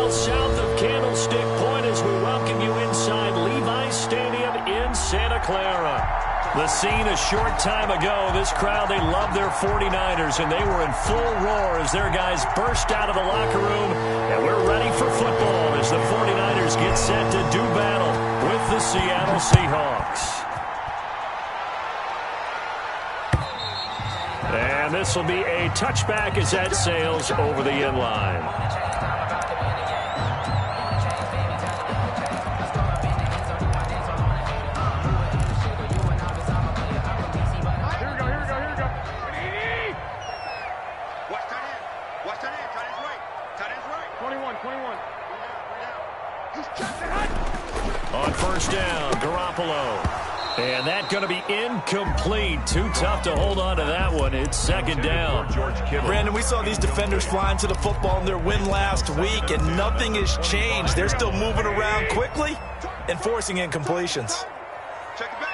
mile south of Candlestick Point as we welcome you inside Levi's Stadium in Santa Clara. The scene a short time ago, this crowd, they love their 49ers, and they were in full roar as their guys burst out of the locker room, and we're ready for football as the 49ers get set to do battle with the Seattle Seahawks. And this will be a touchback as that sails over the end line. Here we go. Watch that in. Tight end's right. Tight end's right. 21. He's checked it. On first down, Garoppolo. And that going to be incomplete. Too tough to hold on to that one. It's second down. Brandon, we saw these defenders flying to the football in their win last week, and nothing has changed. They're still moving around quickly and forcing incompletions. Check it back.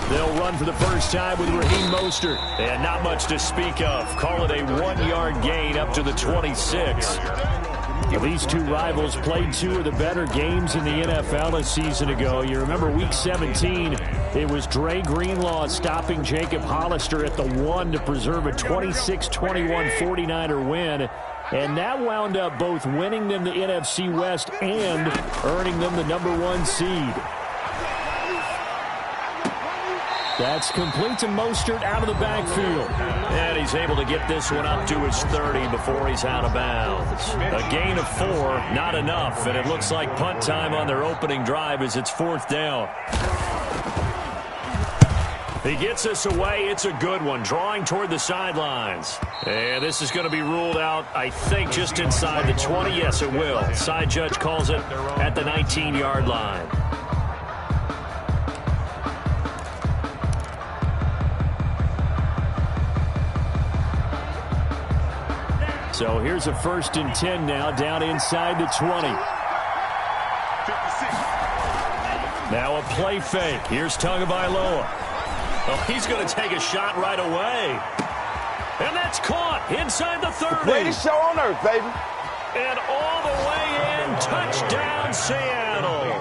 They'll run for the first time with Raheem Mostert. And not much to speak of. Call it a 1-yard gain up to the 26. Well, these two rivals played two of the better games in the NFL a season ago. You remember Week 17, it was Dre Greenlaw stopping Jacob Hollister at the 1 to preserve a 26-21 49er win. And that wound up both winning them the NFC West and earning them the #1 seed. That's complete to Mostert out of the backfield. And he's able to get this one up to his 30 before he's out of bounds. A gain of 4, not enough. And it looks like punt time on their opening drive as it's 4th down. He gets us away. It's a good one. Drawing toward the sidelines. And this is going to be ruled out, I think, just inside the 20. Yes, it will. Side judge calls it at the 19-yard line. So here's a 1st and 10 now, down inside the 20. 56. Now a play fake. Here's Tagovailoa. Oh, he's going to take a shot right away. And that's caught inside the 30. Greatest show on earth, baby. And all the way in, touchdown Seattle.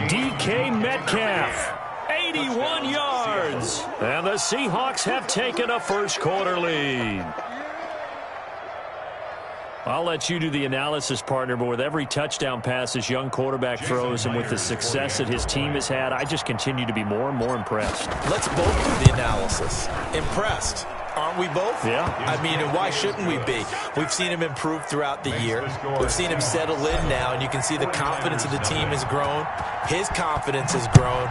DK Metcalf, 81 yards. And the Seahawks have taken a first-quarter lead. I'll let you do the analysis, partner, but with every touchdown pass this young quarterback throws and with the success that his team has had, I just continue to be more and more impressed. Let's both do the analysis. Impressed. Aren't we both? Yeah. I mean, and why shouldn't we be? We've seen him improve throughout the year. We've seen him settle in now, and you can see the confidence of the team has grown. His confidence has grown.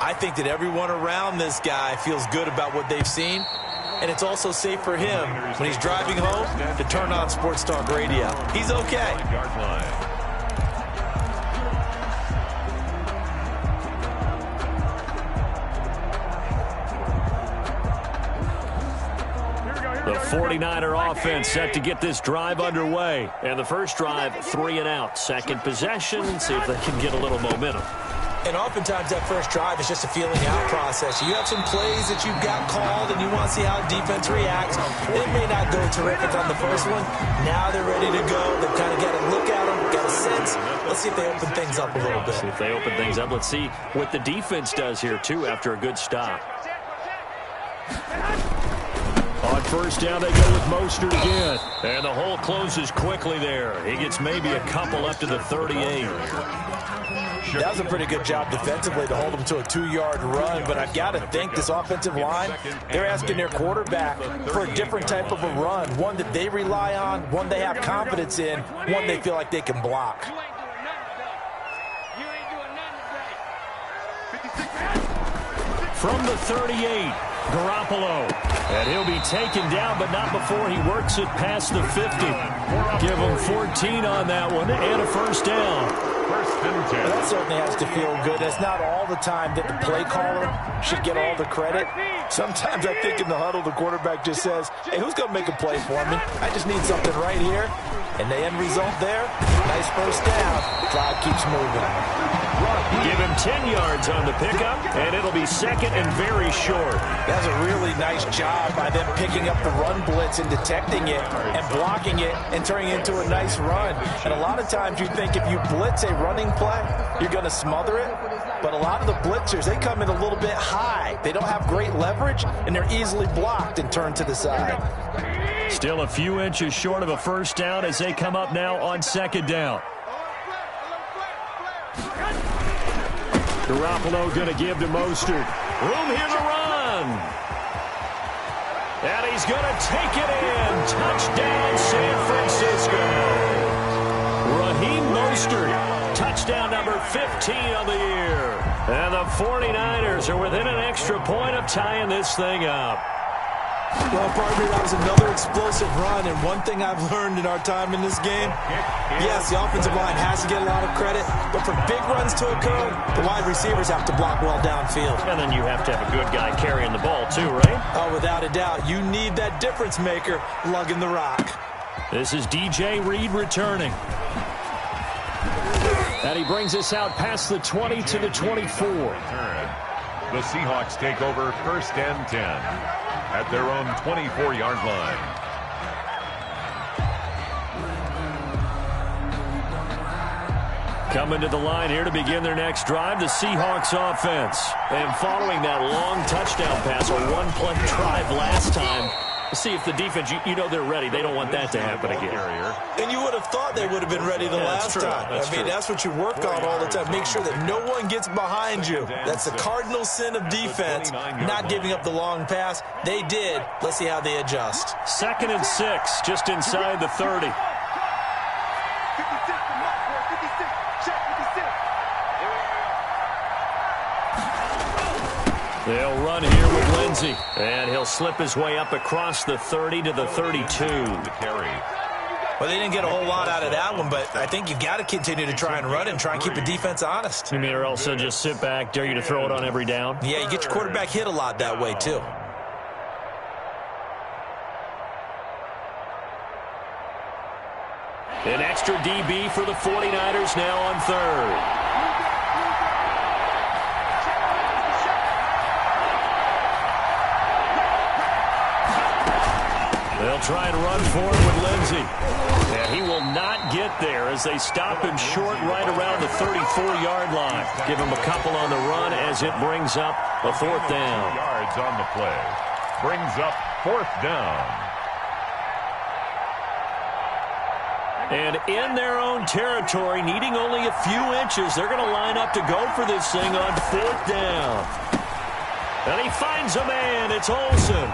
I think that everyone around this guy feels good about what they've seen. And it's also safe for him when he's driving home to turn on Sports Talk Radio. He's okay. The 49er offense set to get this drive underway. And the first drive, 3 and out. Second possession, see if they can get a little momentum. And oftentimes that first drive is just a feeling out process. You have some plays that you've got called and you want to see how defense reacts. It may not go terrific on the first one. Now they're ready to go. They've kind of got a look at them, got a sense. Let's see if they open things up a little bit. See if they open things up. Let's see what the defense does here, too, after a good stop. On first down, they go with Mostert again. And the hole closes quickly there. He gets maybe a couple up to the 38. That was a pretty good job defensively to hold them to a 2-yard run, but I've got to think this offensive line, they're asking their quarterback for a different type of a run, one that they rely on, one they have confidence in, one they feel like they can block. From the 38, Garoppolo. And he'll be taken down, but not before he works it past the 50. Give him 14 on that one and a first down. first and 10. Well, that certainly has to feel good. It's not all the time that the play caller should get all the credit. Sometimes I think in the huddle, the quarterback just says, hey, who's going to make a play for me? I just need something right here. And the end result there, nice first down. Drive keeps moving. Give him 10 yards on the pickup, and it'll be second and very short. That's a really nice job by them picking up the run blitz and detecting it and blocking it and turning it into a nice run. And a lot of times you think if you blitz a running play, you're going to smother it. But a lot of the blitzers, they come in a little bit high. They don't have great leverage, and they're easily blocked and turned to the side. Still a few inches short of a first down as they come up now on second down. Garoppolo going to give to Mostert. Room here to run. And he's going to take it in. Touchdown, San Francisco. Raheem Mostert, touchdown number 15 on the year. And the 49ers are within an extra point of tying this thing up. Well, partner, that was another explosive run, and one thing I've learned in our time in this game, yes, the offensive line has to get a lot of credit, but for big runs to occur, the wide receivers have to block well downfield. And then you have to have a good guy carrying the ball too, right? Oh, without a doubt. You need that difference maker lugging the rock. This is DJ Reed returning. And he brings us out past the 20 to the 24. The Seahawks take over first and 10 at their own 24-yard line. Coming to the line here to begin their next drive, the Seahawks offense. And following that long touchdown pass, a one-play drive last time, see if the defense, you know they're ready. They don't want that to happen again. And you would have thought they would have been ready the last time. That's what you work on all the time. Make sure that no one gets behind you. That's the cardinal sin of defense, not giving up the long pass. They did. Let's see how they adjust. 2nd and 6, just inside the 30. They'll run here with Lindsey. And he'll slip his way up across the 30 to the 32. Well, they didn't get a whole lot out of that one, but I think you've got to continue to try and run and try and keep the defense honest. You mean, or also just sit back, dare you to throw it on every down? Yeah, you get your quarterback hit a lot that way, too. An extra DB for the 49ers now on 3rd. They'll try and run for it with Lindsey. And he will not get there as they stop him short right around the 34-yard line. Give him a couple on the run as it brings up a 4th down. Yards on the play. Brings up 4th down. And in their own territory, needing only a few inches, they're going to line up to go for this thing on 4th down. And he finds a man. It's Olsen.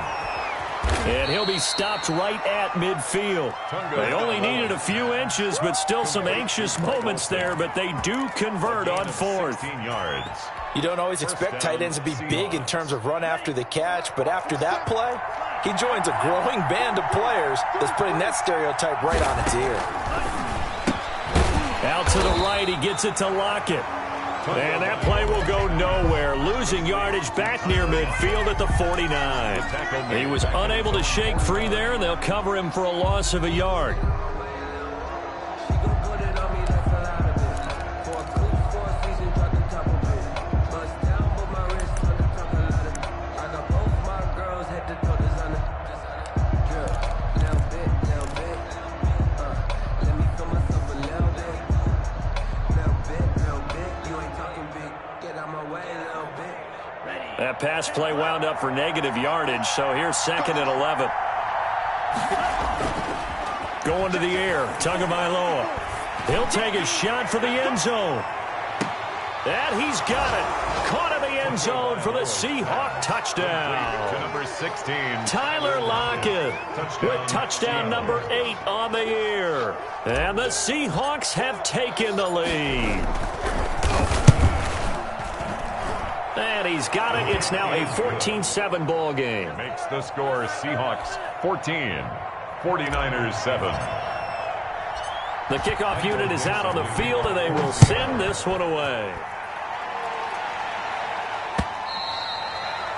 And he'll be stopped right at midfield. They only needed a few inches, but still some anxious moments there, but they do convert on 4th. Yards. You don't always expect tight ends to be big in terms of run after the catch, but after that play, he joins a growing band of players that's putting that stereotype right on its ear. Out to the right, he gets it to Lockett. And that play will go nowhere, losing yardage back near midfield at the 49. He was unable to shake free there, and they'll cover him for a loss of a yard. That pass play wound up for negative yardage, so here's 2nd and 11. Going to the air, Tagovailoa. He'll take a shot for the end zone. And he's got it. Caught in the end zone for the Seahawk touchdown. To number 16. Tyler Lockett with touchdown number 8 on the year. And the Seahawks have taken the lead. And he's got it. It's now a 14-7 ball game. Makes the score Seahawks 14, 49ers 7. The kickoff unit is out on the field, and they will send this one away.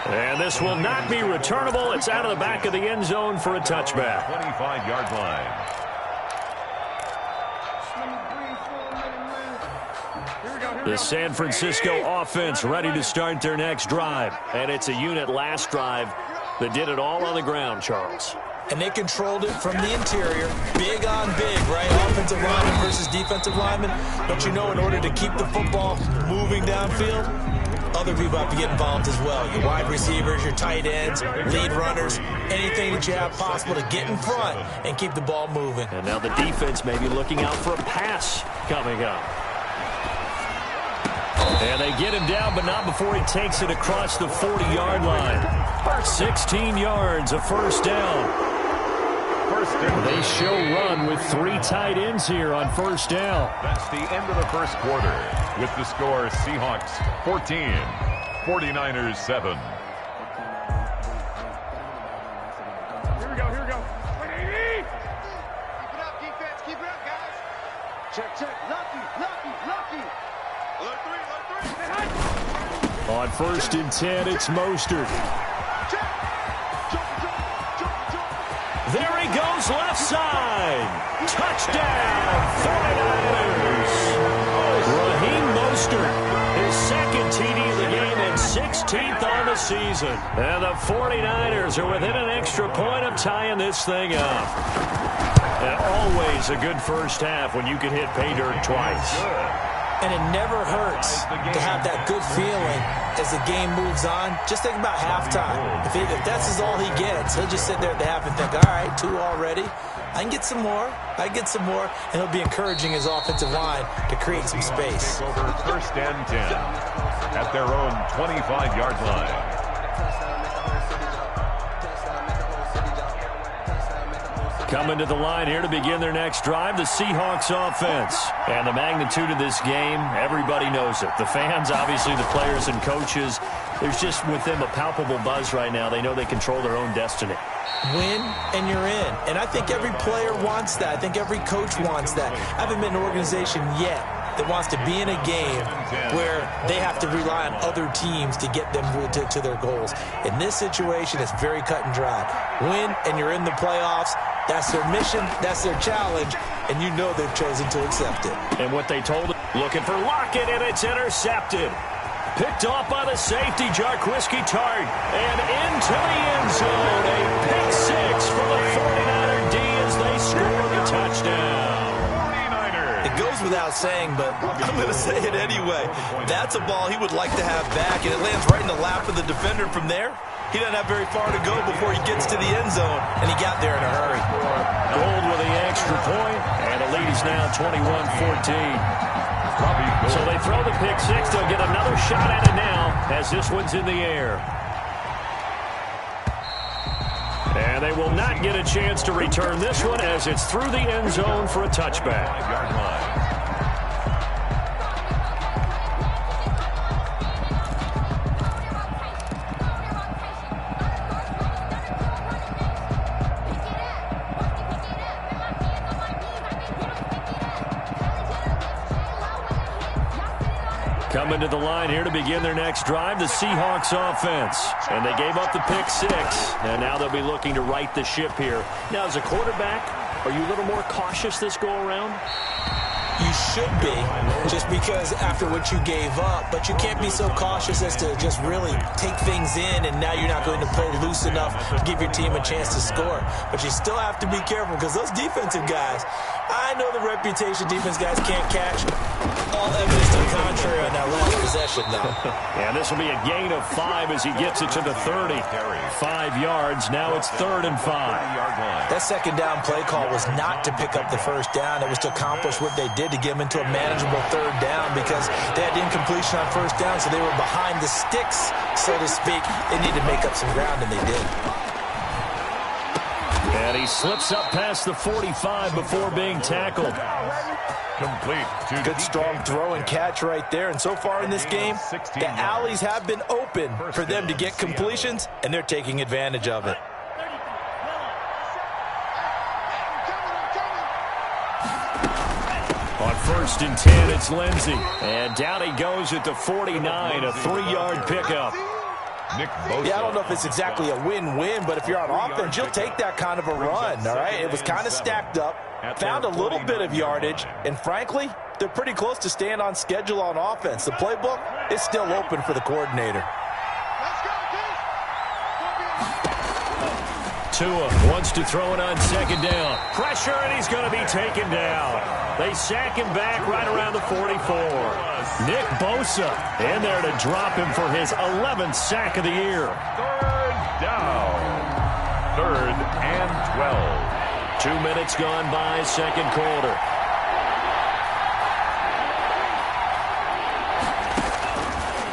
And this will not be returnable. It's out of the back of the end zone for a touchback. 25-yard line. The San Francisco offense ready to start their next drive. And it's a unit last drive that did it all on the ground, Charles. And they controlled it from the interior. Big on big, right? Offensive lineman versus defensive lineman. But you know, in order to keep the football moving downfield, other people have to get involved as well. Your wide receivers, your tight ends, lead runners, anything that you have possible to get in front and keep the ball moving. And now the defense may be looking out for a pass coming up. And they get him down, but not before he takes it across the 40-yard line. 16 yards, a first down. They show run with 3 tight ends here on first down. That's the end of the first quarter with the score Seahawks 14, 49ers 7. Here we go. Keep it up, defense. Keep it up, guys. Check. Lucky. Alert 3. On first and 10, it's Mostert. There he goes, left side. Touchdown, 49ers. Raheem Mostert, his second TD of the game and 16th on the season. And the 49ers are within an extra point of tying this thing up. And always a good first half when you can hit pay dirt twice. And it never hurts to have that good feeling as the game moves on. Just think about halftime. If that's all he gets, he'll just sit there at the half and think, all right, 2 already. I can get some more. And he'll be encouraging his offensive line to create some space. Over first and 10 at their own 25-yard line. Coming to the line here to begin their next drive, the Seahawks offense. And the magnitude of this game, everybody knows it. The fans, obviously the players and coaches, there's just with them a palpable buzz right now. They know they control their own destiny. Win and you're in. And I think every player wants that. I think every coach wants that. I haven't been in an organization yet that wants to be in a game where they have to rely on other teams to get them to their goals. In this situation, it's very cut and dry. Win and you're in the playoffs. That's their mission, that's their challenge, and you know they've chosen to accept it. And what they told him, looking for Lockett, and it's intercepted. Picked off by the safety, Jarquiski Tart, and into the end zone. A pick 6 for the 49er D as they score the touchdown. It goes without saying, but I'm going to say it anyway. That's a ball he would like to have back, and it lands right in the lap of the defender from there. He doesn't have very far to go before he gets to the end zone, and he got there in a hurry. Gold with the extra point, and the lead is now 21-14. So they throw the pick 6. They'll get another shot at it now as this one's in the air. And they will not get a chance to return this one as it's through the end zone for a touchback. Coming to the line here to begin their next drive, the Seahawks offense. And they gave up the pick 6, and now they'll be looking to right the ship here. Now, as a quarterback, are you a little more cautious this go-around? You should be, just because after what you gave up, but you can't be so cautious as to just really take things in, and now you're not going to play loose enough to give your team a chance to score. But you still have to be careful, because those defensive guys, I know the reputation defense guys can't catch. All evidence to the contrary on that last possession, though. And this will be a gain of 5 as he gets it to the 30. 5 yards. Now it's 3rd and 5. That second down play call was not to pick up the first down. It was to accomplish what they did to get them into a manageable 3rd down, because they had incompletion on first down, so they were behind the sticks, so to speak. They needed to make up some ground, and they did. And he slips up past the 45 before being tackled. Complete. Good strong throw and catch right there. And so far in this game, the alleys have been open for them to get completions, and they're taking advantage of it. On 1st and 10, it's Lindsey. And down he goes at the 49, a 3-yard pickup. Yeah, I don't know if it's exactly a win-win, but if you're on offense, you'll take that kind of a run, all right? It was kind of stacked up, found a little bit of yardage, and frankly, they're pretty close to staying on schedule on offense. The playbook is still open for the coordinator. Tua wants to throw it on 2nd down. Pressure, and he's going to be taken down. They sack him back right around the 44. Nick Bosa in there to drop him for his 11th sack of the year. 3rd down. 3rd and 12. 2 minutes gone by, 2nd quarter.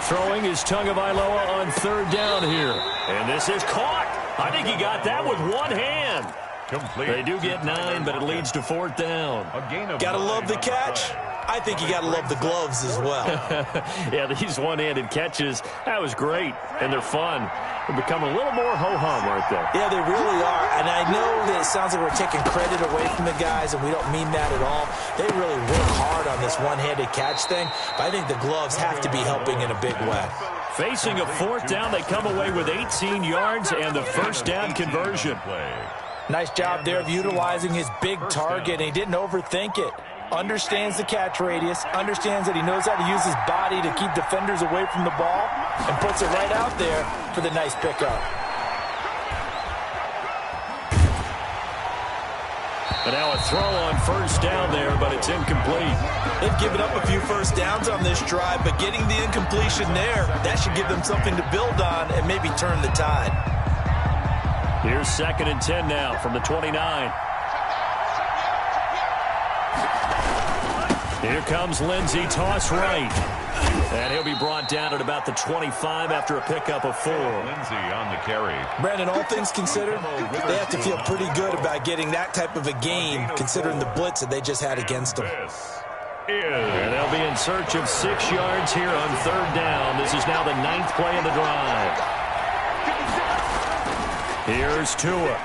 Throwing is Tagovailoa on 3rd down here. And this is caught. I think he got that with one hand. Complete. They do get 9, but it leads to 4th down. Gotta love the catch. I think you gotta love the gloves as well. Yeah, these one-handed catches, that was great, and they're fun. They become a little more ho-hum, aren't they? Yeah, they really are, and I know that it sounds like we're taking credit away from the guys, and we don't mean that at all. They really work hard on this one-handed catch thing, but I think the gloves have to be helping in a big way. Facing a 4th down, they come away with 18 yards and the 1st down conversion. Nice job there of utilizing his big target, and he didn't overthink it. Understands the catch radius, understands that he knows how to use his body to keep defenders away from the ball, and puts it right out there for the nice pickup. And now a throw on 1st down there, but it's incomplete. They've given up a few 1st downs on this drive, but getting the incompletion there, that should give them something to build on and maybe turn the tide. Here's 2nd and 10 now from the 29. Here comes Lindsey, toss right. And he'll be brought down at about the 25 after a pickup of 4. Lindsey on the carry. Brandon, all things considered, they have to feel pretty good about getting that type of a gain, considering the blitz that they just had against them. And they'll be in search of 6 yards here on 3rd down. This is now the 9th play of the drive. Here's Tua.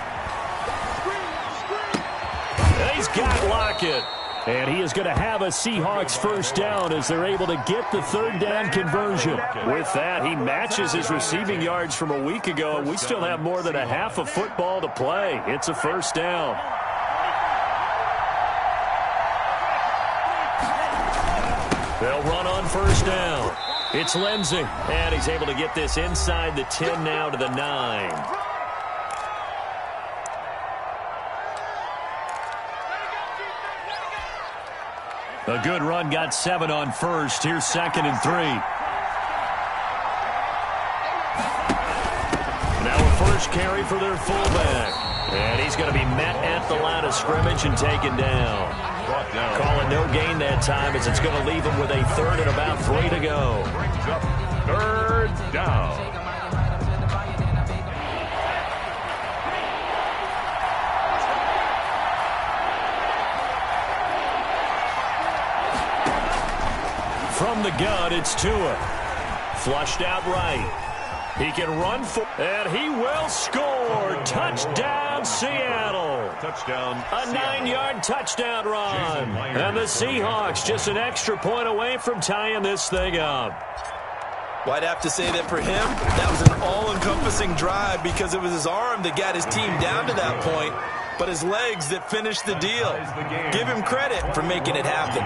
And he's got Lockett. And he is going to have a Seahawks 1st down as they're able to get the 3rd down conversion. With that, he matches his receiving yards from a week ago. We still have more than a half of football to play. It's a 1st down. They'll run on 1st down. It's Lindsey. And he's able to get this inside the 10 now to the 9. A good run, got 7 on 1st. Here's 2nd and 3. Now a 1st carry for their fullback. And he's going to be met at the line of scrimmage and taken down. Calling no gain that time as it's going to leave him with a 3rd and about 3 to go. 3rd down. From the gun, it's Tua. Flushed out right. He can run for, and he will score. Touchdown, Seattle. Touchdown. A 9-yard touchdown run. And the Seahawks just an extra point away from tying this thing up. Well, I'd have to say that for him, that was an all-encompassing drive because it was his arm that got his team down to that point, but his legs that finished the deal. Give him credit for making it happen.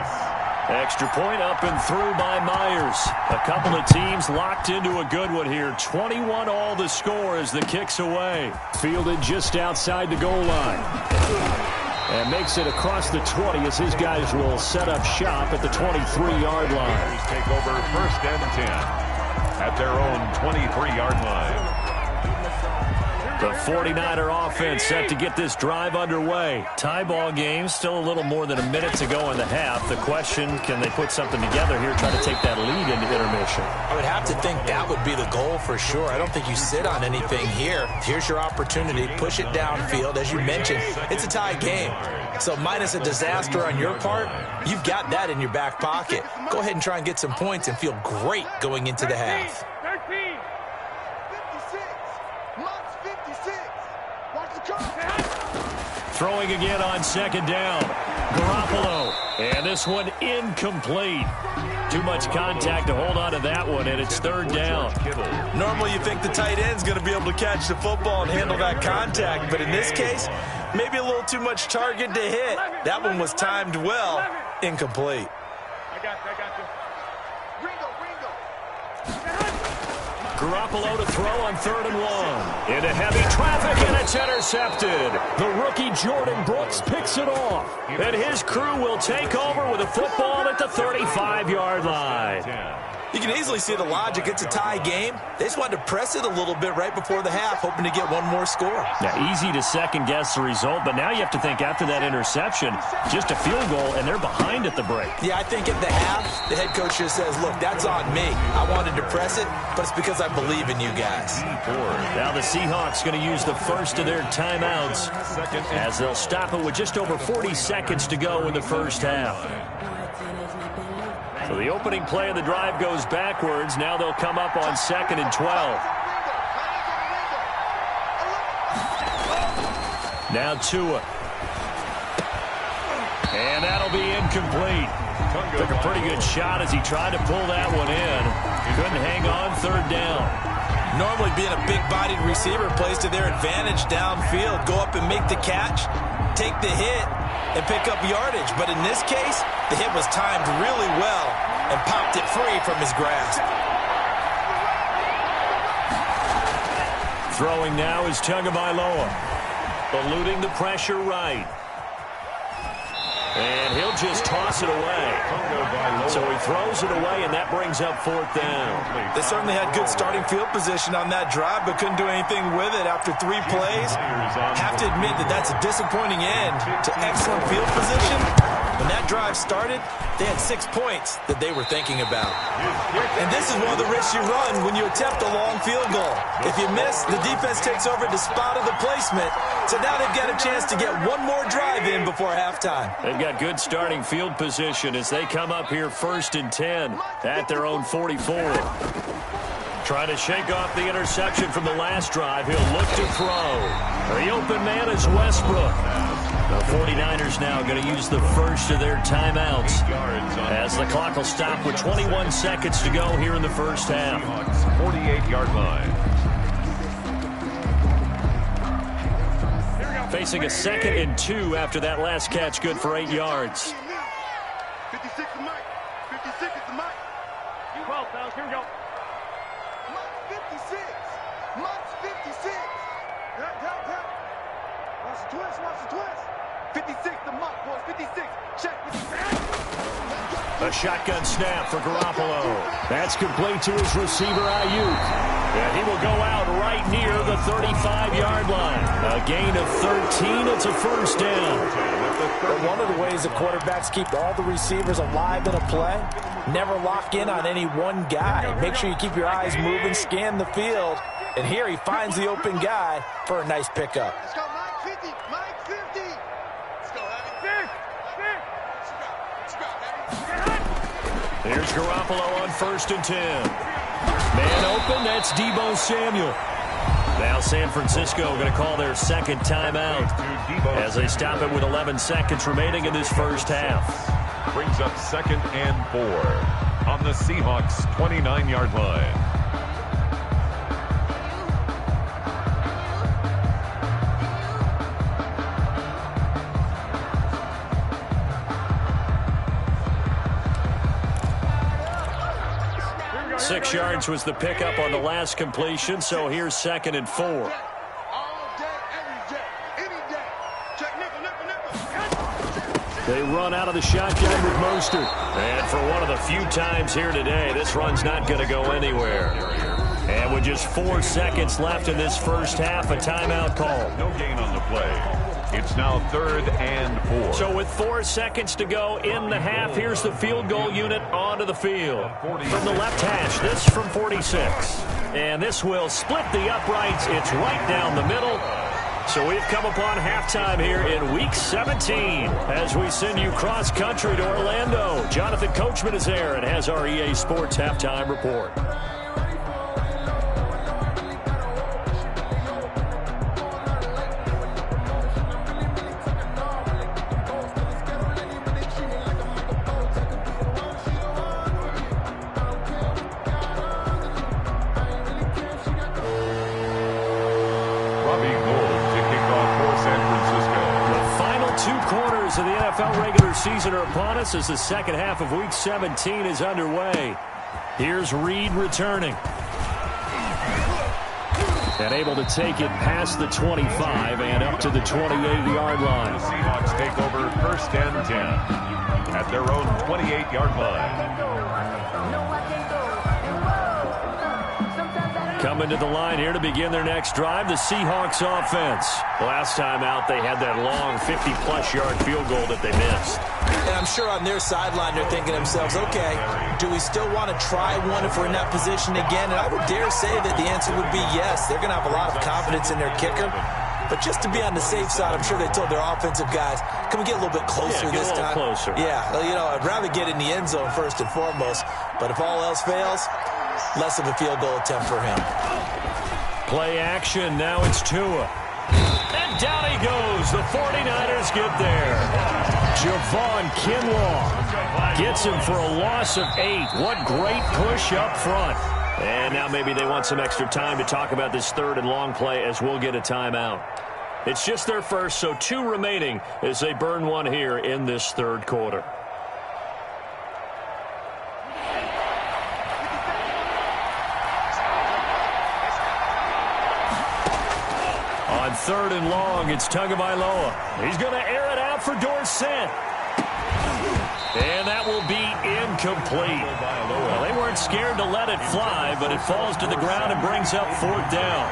Extra point up and through by Myers. A couple of teams locked into a good one here. 21 all the score as the kick's away. Fielded just outside the goal line. And makes it across the 20 as his guys will set up shop at the 23-yard line. Take over 1st and 10 at their own 23-yard line. The 49er offense set to get this drive underway. Tie ball game, still a little more than a minute to go in the half. The question, can they put something together here, try to take that lead into intermission? I would have to think that would be the goal for sure. I don't think you sit on anything here. Here's your opportunity. Push it downfield. As you mentioned, it's a tie game. So minus a disaster on your part, you've got that in your back pocket. Go ahead and try and get some points and feel great going into the half. Throwing again on 2nd down. Garoppolo. And this one incomplete. Too much contact to hold on to that one, and it's third down. Normally you think the tight end's going to be able to catch the football and handle that contact, but in this case, maybe a little too much target to hit. That one was timed well, incomplete. I got you. Ringo. Garoppolo to throw on 3rd and 1. Into heavy traffic, and it's intercepted. The rookie Jordan Brooks picks it off. And his crew will take over with a football at the 35-yard line. You can easily see the logic. It's a tie game. They just wanted to press it a little bit right before the half, hoping to get one more score. Now, easy to second-guess the result, but now you have to think after that interception, just a field goal, and they're behind at the break. Yeah, I think at the half, the head coach just says, look, that's on me. I wanted to press it, but it's because I believe in you guys. Now the Seahawks going to use the first of their timeouts as they'll stop it with just over 40 seconds to go in the first half. So the opening play of the drive goes backwards. Now they'll come up on 2nd and 12. Now Tua. And that'll be incomplete. Took a pretty good shot as he tried to pull that one in. Couldn't hang on, 3rd down. Normally being a big-bodied receiver plays to their advantage downfield. Go up and make the catch, take the hit, and pick up yardage. But in this case, the hit was timed really well and popped it free from his grasp. Throwing now is Tagovailoa. Eluding the pressure right. And he'll just toss it away. So he throws it away, and that brings up 4th down. They certainly had good starting field position on that drive, but couldn't do anything with it after 3 plays. Have to admit that that's a disappointing end to excellent field position. When that drive started, they had 6 points that they were thinking about. And this is one of the risks you run when you attempt a long field goal. If you miss, the defense takes over the spot of the placement. So now they've got a chance to get one more drive in before halftime. They've got good starting field position as they come up here 1st and 10 at their own 44. Trying to shake off the interception from the last drive. He'll look to throw. The open man is Westbrook. The 49ers now going to use the first of their timeouts as the clock will stop with 21 seconds to go here in the first half. 48-yard line. Facing a 2nd and 2 after that last catch, good for 8 yards. 56 to Mike. 56 is the Mike. 12, fellas. Here we go. Mike 56. Mike's 56. Help. Watch the twist. 56 to Mike, boys. 56. Check. 56. A shotgun snap for Garoppolo. That's complete to his receiver, Ayuk. And he will go out right near the 35-yard line. A gain of 13. It's a first down. But one of the ways the quarterbacks keep all the receivers alive in a play, never lock in on any one guy. Make sure you keep your eyes moving, scan the field. And here he finds the open guy for a nice pickup. Let's go, Mike 50. Mike 50. Let's go, Heavy. Here's Garoppolo on 1st and 10. Man open, that's Deebo Samuel. Now San Francisco going to call their 2nd timeout as they stop it with 11 seconds remaining in this first half. Brings up 2nd and 4 on the Seahawks' 29-yard line. Six yards was the pickup on the last completion, so here's 2nd and 4. All day, every day, any day. Check nickel. They run out of the shotgun with Mostert. And for one of the few times here today, this run's not going to go anywhere. And with just 4 seconds left in this first half, a timeout call. No gain on the play. It's now 3rd and 4. So with 4 seconds to go in the half, here's the field goal unit onto the field. From the left hash, this from 46. And this will split the uprights. It's right down the middle. So we've come upon halftime here in Week 17 as we send you cross-country to Orlando. Jonathan Coachman is there and has our EA Sports Halftime Report. Well, regular season are upon us as the second half of Week 17 is underway. Here's Reed returning. And able to take it past the 25 and up to the 28-yard line. The Seahawks take over first and 10 at their own 28-yard line. Coming to the line here to begin their next drive, the Seahawks offense. Last time out, they had that long 50-plus yard field goal that they missed. And I'm sure on their sideline they're thinking to themselves, okay, do we still want to try one if we're in that position again? And I would dare say that the answer would be yes. They're going to have a lot of confidence in their kicker. But just to be on the safe side, I'm sure they told their offensive guys, can we get a little bit closer this time? Closer. Yeah, well, you know, I'd rather get in the end zone first and foremost. But if all else fails, less of a field goal attempt for him. Play action. Now it's Tua. And down he goes. The 49ers get there. Javon Kinlaw gets him for a loss of 8. What great push up front. And now maybe they want some extra time to talk about this third and long play as we'll get a timeout. It's just their first, so 2 remaining as they burn one here in this third quarter. On third and long, it's Tagovailoa. He's going to air it out for Dorsett. And that will be incomplete. Well, they weren't scared to let it fly, but it falls to the ground and brings up 4th down.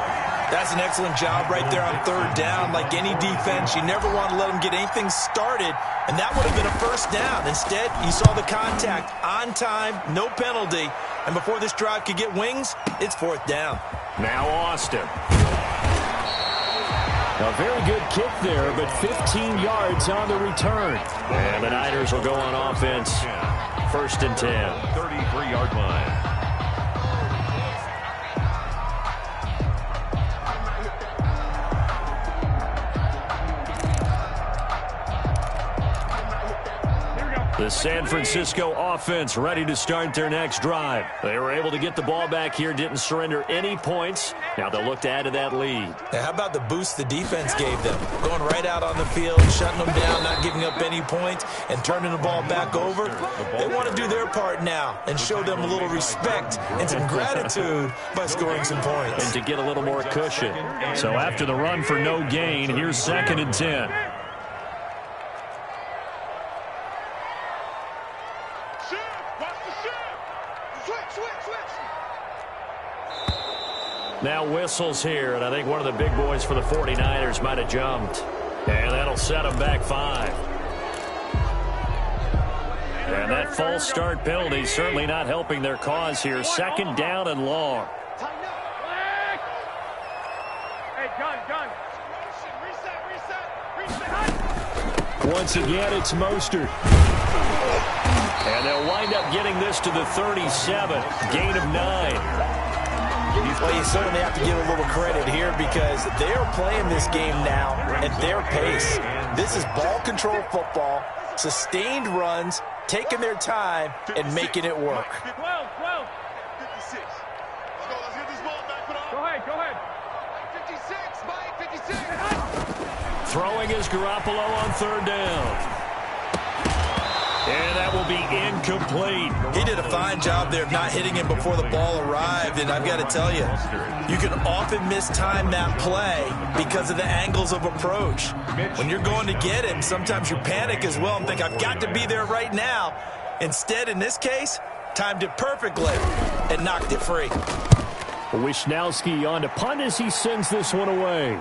That's an excellent job right there on 3rd down. Like any defense, you never want to let them get anything started, and that would have been a 1st down. Instead, you saw the contact on time, no penalty, and before this drive could get wings, it's 4th down. Now Austin. A very good kick there, but 15 yards on the return. And the Niners will go on offense. 1st and 10. 33-yard line. The San Francisco offense ready to start their next drive. They were able to get the ball back here, didn't surrender any points. Now they'll look to add to that lead. Now, how about the boost the defense gave them? Going right out on the field, shutting them down, not giving up any points, and turning the ball back over. They want to do their part now and show them a little respect and some gratitude by scoring some points. And to get a little more cushion. So after the run for no gain, here's 2nd and 10. Now whistles here, and I think one of the big boys for the 49ers might have jumped. And that'll set them back 5. And that false start penalty certainly not helping their cause here. 2nd down and long. Once again, it's Mostert. And they'll wind up getting this to the 37. Gain of 9. Well, you certainly have to give a little credit here because they're playing this game now at their pace. This is ball control football, sustained runs, taking their time, and making it work. 56. Let's get this ball back. Go ahead. 56, Mike, 56. Throwing is Garoppolo on 3rd down. And that will be incomplete. He did a fine job there of not hitting him before the ball arrived, and I've got to tell you, you can often mistime that play because of the angles of approach. When you're going to get him, sometimes you panic as well and think, I've got to be there right now. Instead, in this case, timed it perfectly and knocked it free. Wishnowski on to punt as he sends this one away.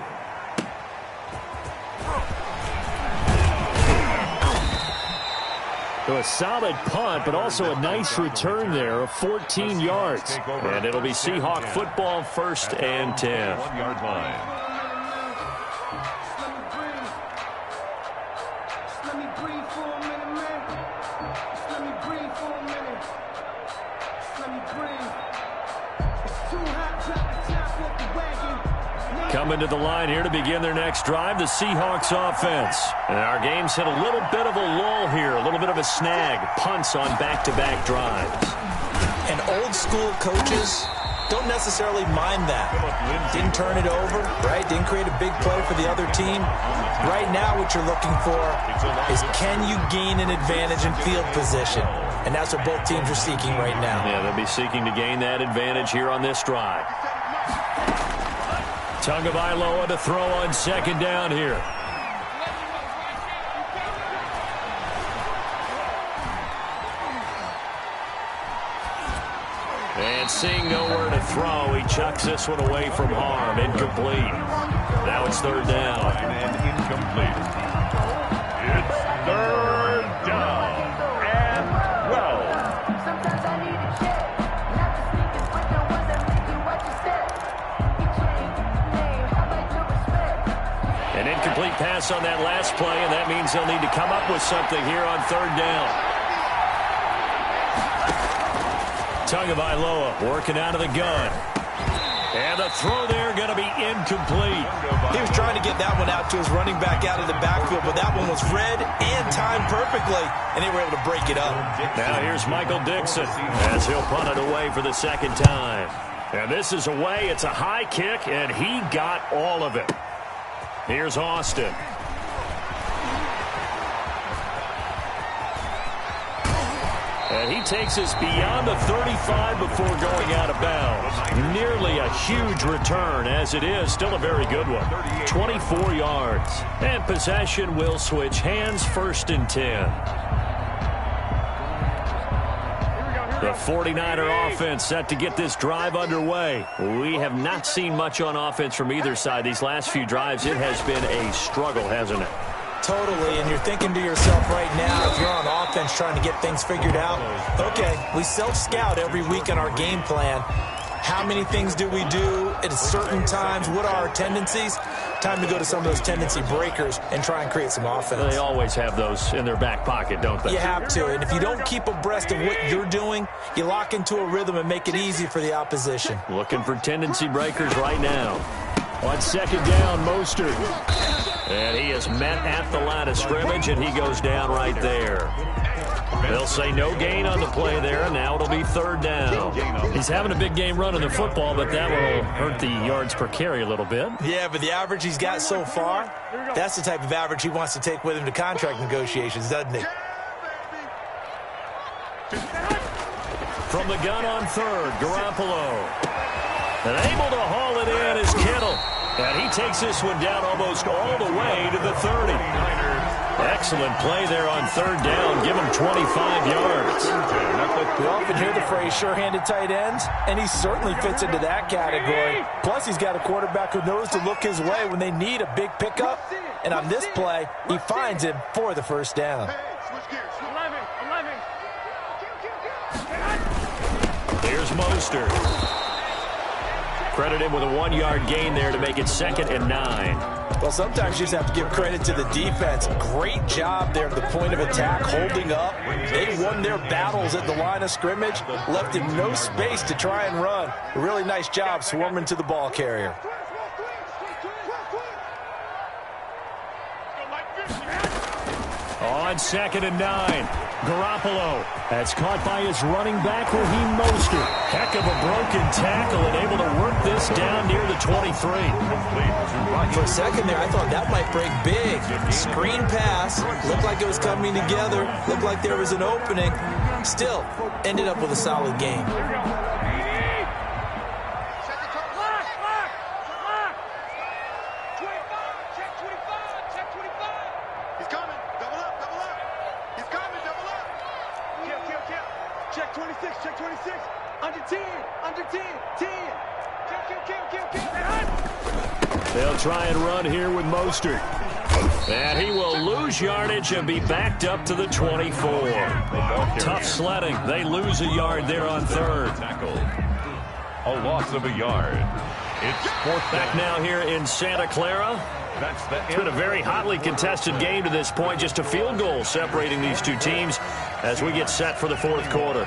So a solid punt, but also a nice return there of 14 yards. And it'll be Seahawk football 1st and 10. 1-yard line. Coming to the line here to begin their next drive, the Seahawks offense. And our game's hit a little bit of a lull here, a little bit of a snag. Punts on back-to-back drives. And old school coaches don't necessarily mind that. Didn't turn it over, right? Didn't create a big play for the other team. Right now what you're looking for is, can you gain an advantage in field position? And that's what both teams are seeking right now. Yeah, they'll be seeking to gain that advantage here on this drive. Tagovailoa to throw on second down here. And seeing nowhere to throw, he chucks this one away from harm. Incomplete. Now it's third down. And incomplete. It's third down. And 12. Sometimes I need a check. Not to sneak and put the ones that make you watch your step. You change name, how about your respect? An incomplete pass on that last play, and that means they'll need to come up with something here on third down. Tagovailoa working out of the gun. And the throw there going to be incomplete. He was trying to get that one out to his running back out of the backfield, but that one was read and timed perfectly, and they were able to break it up. Now here's Michael Dixon as he'll punt it away for the second time. And this is away. It's a high kick, and he got all of it. Here's Austin. And he takes us beyond the 35 before going out of bounds. Nearly a huge return, as it is. Still a very good one. 24 yards. And possession will switch hands, first and 10. The 49er offense set to get this drive underway. We have not seen much on offense from either side. These last few drives, it has been a struggle, hasn't it? Totally, and you're thinking to yourself right now, if you're on offense trying to get things figured out, okay, we self-scout every week in our game plan. How many things do we do at certain times? What are our tendencies? Time to go to some of those tendency breakers and try and create some offense. They always have those in their back pocket, don't they? You have to, and if you don't keep abreast of what you're doing, you lock into a rhythm and make it easy for the opposition. Looking for tendency breakers right now. On second down, Mostert. And he is met at the line of scrimmage, and he goes down right there. They'll say no gain on the play there, and now it'll be third down. He's having a big game running the football, but that will hurt the yards per carry a little bit. Yeah, but the average he's got so far, that's the type of average he wants to take with him to contract negotiations, doesn't he? From the gun on third, Garoppolo. And able to haul it in is Kittle. And he takes this one down almost all the way to the 30. Excellent play there on third down. Give him 25 yards. We often hear the phrase sure-handed tight ends, and he certainly fits into that category. Plus, he's got a quarterback who knows to look his way when they need a big pickup. And on this play, he finds him for the first down. Here's Mostert. Credit him with a 1-yard gain there to make it 2nd and 9. Well, sometimes you just have to give credit to the defense. Great job there at the point of attack, holding up. They won their battles at the line of scrimmage, left him no space to try and run. A really nice job swarming to the ball carrier. On 2nd and 9. Garoppolo. That's caught by his running back, Raheem Mostert. Heck of a broken tackle and able to work this down near the 23. For a second there, I thought that might break big. Screen pass. Looked like it was coming together. Looked like there was an opening. Still, ended up with a solid game. They'll try and run here with Mostert. And he will lose yardage and be backed up to the 24. Tough sledding. They lose a yard there on third. A loss of a yard. It's fourth back now here in Santa Clara. It's been a very hotly contested game to this point. Just a field goal separating these two teams as we get set for the fourth quarter.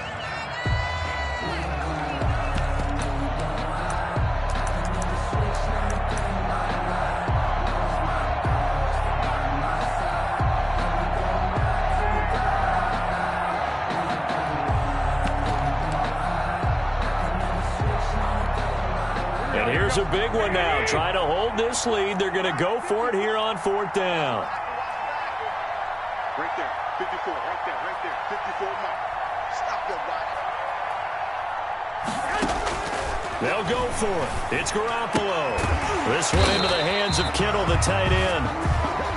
Here's a big one now. Trying to hold this lead. They're going to go for it here on 4th down. Right there. 54. Right there. Right there. 54 mark. Stop your body. They'll go for it. It's Garoppolo. This one into the hands of Kittle, the tight end.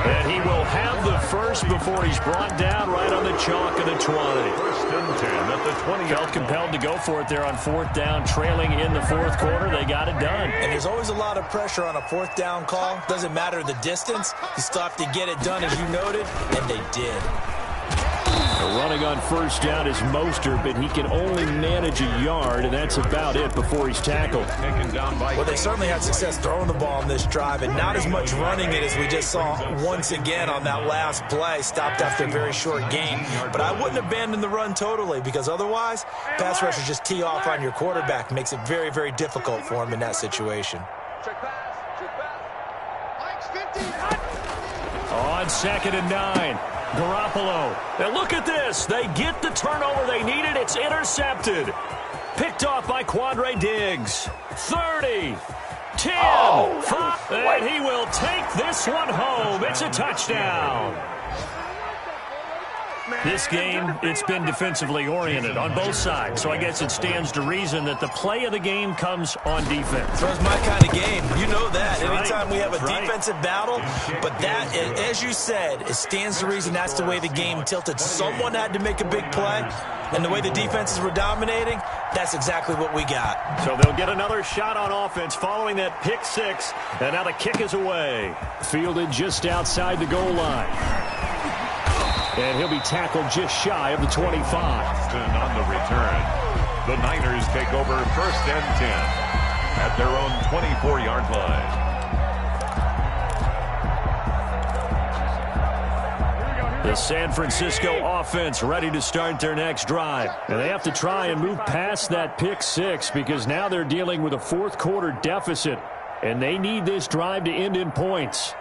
And he will have the first before he's brought down right on the chalk of the 20. 1st and 10 at the 20. Felt compelled to go for it there on 4th down, trailing in the 4th quarter. They got it done. And there's always a lot of pressure on a 4th down call. Doesn't matter the distance. You still have to get it done, as you noted, and they did. Running on 1st down is Mostert, but he can only manage a yard, and that's about it before he's tackled. Well, they certainly had success throwing the ball on this drive, and not as much running it as we just saw once again on that last play. Stopped after a very short gain. But I wouldn't abandon the run totally, because otherwise, pass rushers just tee off on your quarterback. Makes it very, very difficult for him in that situation. Check pass. Check pass. Mike's 50. On 2nd and 9. Garoppolo. And look at this. They get the turnover they needed. It's intercepted. Picked off by Quandre Diggs. 30. 10. 5. And he will take this one home. It's a touchdown. This game, it's been defensively oriented on both sides, so I guess it stands to reason that the play of the game comes on defense. So it's my kind of game. You know that. That's anytime we have a defensive battle, but that, as you said, it stands to reason that's the way the game tilted. Someone had to make a big play, and the way the defenses were dominating, that's exactly what we got. So they'll get another shot on offense following that pick 6, and now the kick is away. Fielded just outside the goal line. And he'll be tackled just shy of the 25. On the return, the Niners take over 1st and 10 at their own 24-yard line. The San Francisco offense ready to start their next drive. And they have to try and move past that pick 6 because now they're dealing with a 4th quarter deficit. And they need this drive to end in points.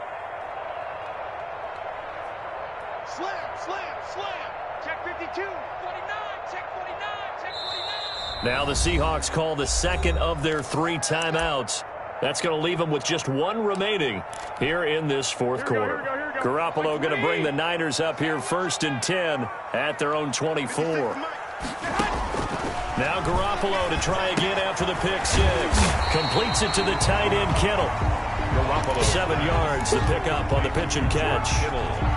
Now the Seahawks call the 2nd of their 3 timeouts. That's going to leave them with just 1 remaining here in this 4th quarter. Garoppolo going to bring the Niners up here 1st and 10 at their own 24. Now Garoppolo to try again after the pick 6. Completes it to the tight end Kittle. Garoppolo 7 yards to pick up on the pitch and catch.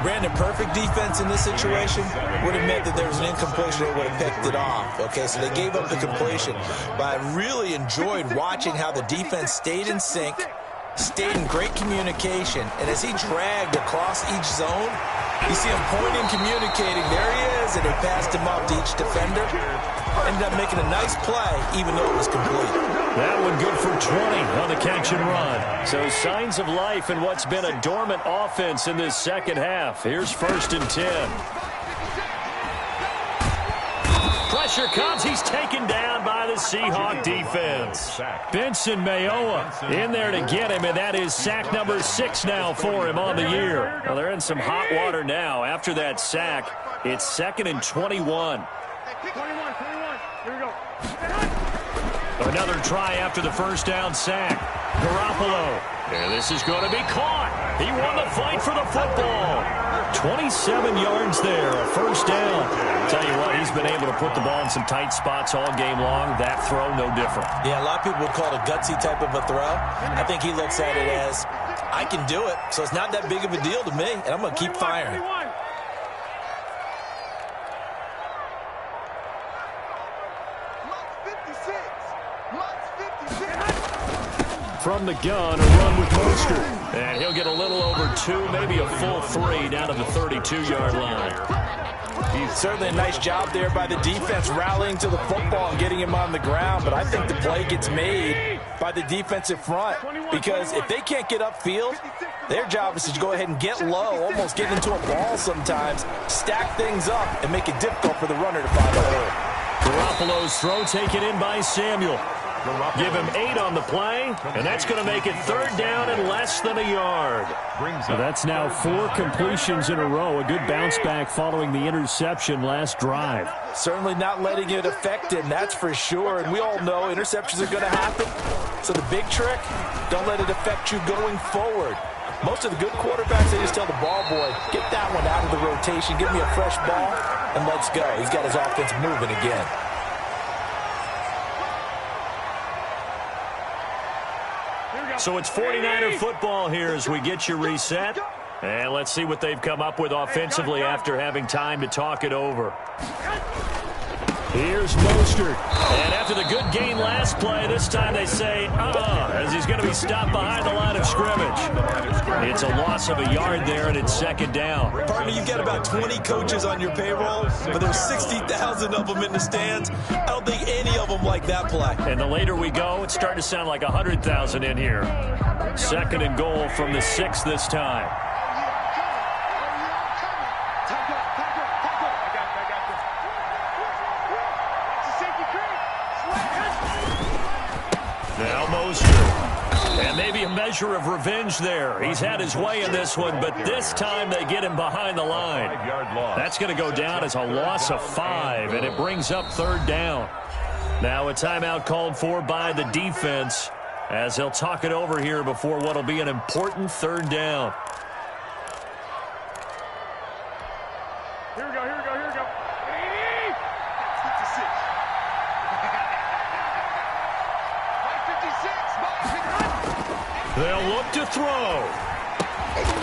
Brandon, perfect defense in this situation would have meant that there was an incompletion. They would have picked it off. Okay, so they gave up the completion. But I really enjoyed watching how the defense stayed in sync, stayed in great communication, and as he dragged across each zone, you see him pointing, communicating. There he is, and they passed him off to each defender. Ended up making a nice play, even though it was complete. That one good for 20 on the catch and run. So signs of life in what's been a dormant offense in this second half. Here's 1st and 10. Pressure comes. He's taken down by the Seahawk defense. Benson Mayowa in there to get him, and that is sack number 6 now for him on the year. Well, they're in some hot water now. After that sack, it's 2nd and 21. 21. Here we go. Another try after the 1st down sack. Garoppolo. And this is going to be caught. He won the fight for the football. 27 yards there, a 1st down. Tell you what, he's been able to put the ball in some tight spots all game long. That throw, no different. Yeah, a lot of people would call it a gutsy type of a throw. I think he looks at it as, I can do it, so it's not that big of a deal to me, and I'm going to keep firing. From the gun, a run with Mostert. And he'll get a little over 2, maybe a full 3 down to the 32-yard line. Certainly a nice job there by the defense, rallying to the football and getting him on the ground. But I think the play gets made by the defensive front, because if they can't get upfield, their job is to go ahead and get low, almost get into a ball sometimes, stack things up, and make it difficult for the runner to find a hole. Garoppolo's throw taken in by Samuel. Give him 8 on the play, and that's going to make it 3rd down and less than a yard. So that's now 4 completions in a row. A good bounce back following the interception last drive. Certainly not letting it affect him, that's for sure. And we all know interceptions are going to happen. So the big trick, don't let it affect you going forward. Most of the good quarterbacks, they just tell the ball boy, get that one out of the rotation, give me a fresh ball, and let's go. He's got his offense moving again. So it's 49er football here as we get you reset. And let's see what they've come up with offensively after having time to talk it over. Here's Mostert. And after the good gain last play, this time they say, as he's going to be stopped behind the line of scrimmage. It's a loss of a yard there, and it's 2nd down. Partner, you get about 20 coaches on your payroll, but there's 60,000 of them in the stands. I don't think any of them like that play. And the later we go, it's starting to sound like 100,000 in here. 2nd and goal from the 6 this time. Now Mostert. And maybe a measure of revenge there. He's had his way in this one, but this time they get him behind the line. That's going to go down as a loss of 5, and it brings up 3rd down. Now a timeout called for by the defense as they'll talk it over here before what will be an important 3rd down. Here we go. They'll look to throw.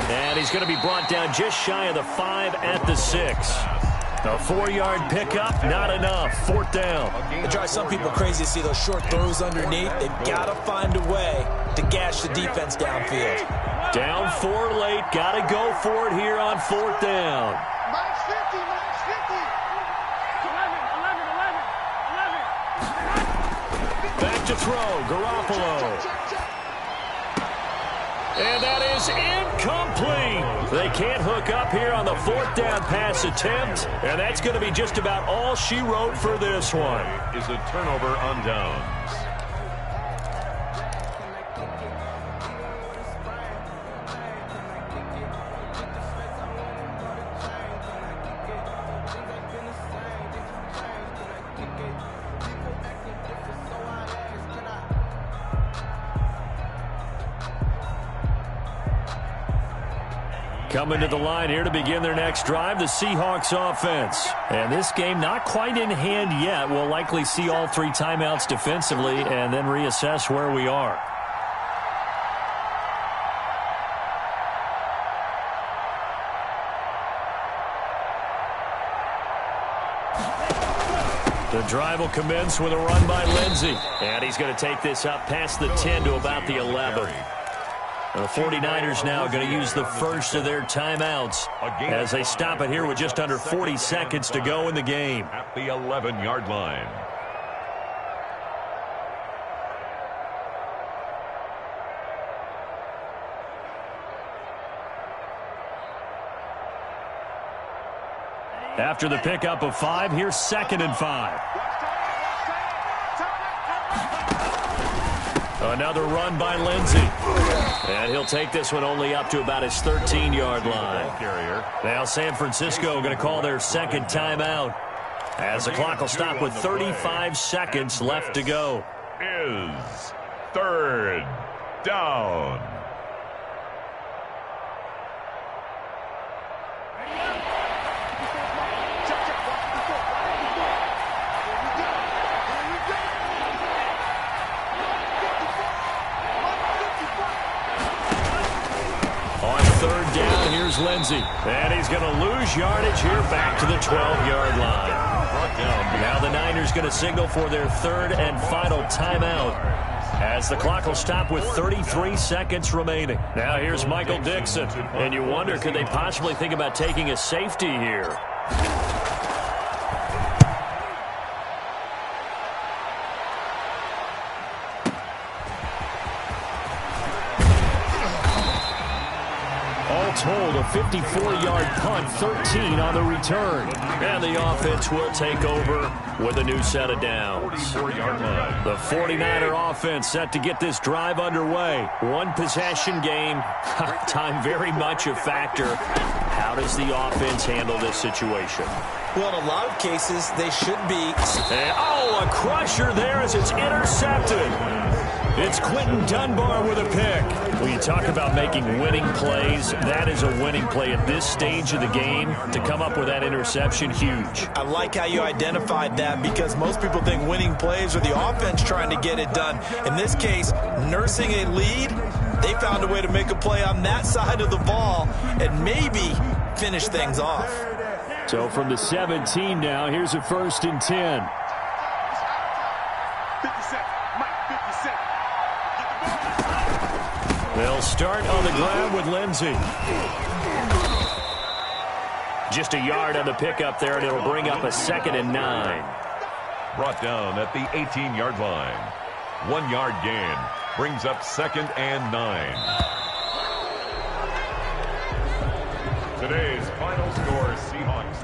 And he's going to be brought down just shy of the 5 at the 6. A 4-yard pickup, not enough. 4th down. It drives some people crazy to see those short throws underneath. They've got to find a way to gash the defense downfield. Down 4 late. Got to go for it here on 4th down. Minus 50, minus 50. 11. Back to throw. Garoppolo. And that is incomplete. They can't hook up here on the 4th down pass attempt. And that's going to be just about all she wrote for this one. Is a turnover on downs. Coming to the line here to begin their next drive, the Seahawks offense. And this game not quite in hand yet. We'll likely see all 3 timeouts defensively and then reassess where we are. The drive will commence with a run by Lindsey. And he's going to take this up past the 10 to about the 11. The 49ers now going to use the first of their timeouts as they stop it here with just under 40 seconds to go in the game. At the 11-yard line. After the pickup of 5, here's 2nd and 5. Another run by Lindsey. And he'll take this one only up to about his 13-yard line. Now San Francisco going to call their 2nd timeout as the clock will stop with 35 seconds left to go. Is 3rd down. Lindsey. And he's going to lose yardage here back to the 12-yard line. Now the Niners going to signal for their 3rd and final timeout as the clock will stop with 33 seconds remaining. Now here's Michael Dixon. And you wonder, could they possibly think about taking a safety here? yards hold, a 54-yard punt, 13 on the return. And the offense will take over with a new set of downs. 44-yard line. The 49er offense set to get this drive underway. One possession game. Time very much a factor. How does the offense handle this situation? Well, in a lot of cases, they should be. And, a crusher there as it's intercepted. It's Quentin Dunbar with a pick. When you talk about making winning plays, that is a winning play at this stage of the game. To come up with that interception, huge. I like how you identified that because most people think winning plays are the offense trying to get it done. In this case, nursing a lead, they found a way to make a play on that side of the ball and maybe finish things off. So from the 17 now, here's a 1st and 10. 57. Mike, 57. They'll start on the ground with Lindsey. Just a yard on the pickup there, and it'll bring up a 2nd and 9. Brought down at the 18-yard line. 1-yard gain brings up 2nd and 9. Today's final score, Seahawks